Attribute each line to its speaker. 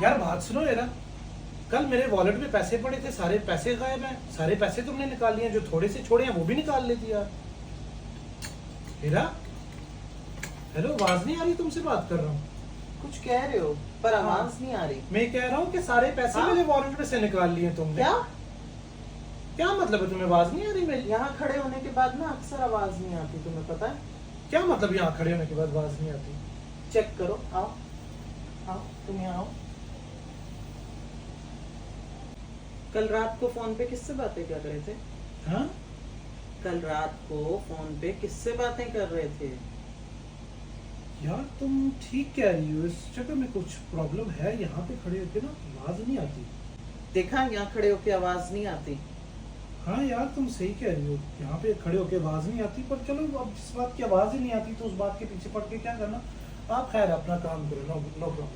Speaker 1: यार बात सुनो मेरा, कल मेरे वॉलेट में पैसे पड़े थे, सारे पैसे गायब हैं। सारे पैसे तुमने निकाल लिए, जो थोड़े से छोड़े हैं वो भी निकाल लेती यार। हीरा, हेलो, आवाज नहीं आ रही? तुमसे बात कर रहा हूँ।
Speaker 2: कुछ कह रहे हो पर आवाज नहीं आ रही।
Speaker 1: मैं कह रहा हूँ कि सारे पैसे
Speaker 2: हाँ?
Speaker 1: मेरे वॉलेट में से निकाल लिए तुमने।
Speaker 2: क्या
Speaker 1: क्या मतलब है? तुम्हें आवाज नहीं आ रही मेरी?
Speaker 2: यहाँ खड़े होने के बाद ना अक्सर आवाज नहीं आती, तुम्हें पता है?
Speaker 1: क्या मतलब यहाँ खड़े होने के बाद आवाज नहीं आती?
Speaker 2: चेक करो, आओ आओ, तुम यहाँ आओ। कल रात को फोन पे किससे बातें कर रहे थे?
Speaker 1: हाँ
Speaker 2: कल रात को फोन पे किससे बातें कर रहे थे?
Speaker 1: यार तुम ठीक कह रही हो, इस जगह में कुछ प्रॉब्लम है। यहाँ पे खड़े होके ना आवाज नहीं आती।
Speaker 2: देखा, यहाँ खड़े होके आवाज नहीं आती।
Speaker 1: हाँ यार तुम सही कह रही हो, यहाँ पे खड़े होके आवाज नहीं आती। पर चलो, अब जिस बात की आवाज ही नहीं आती तो उस बात के पीछे पड़ के क्या करना। आप खैर अपना काम करो, नो प्रॉब्लम।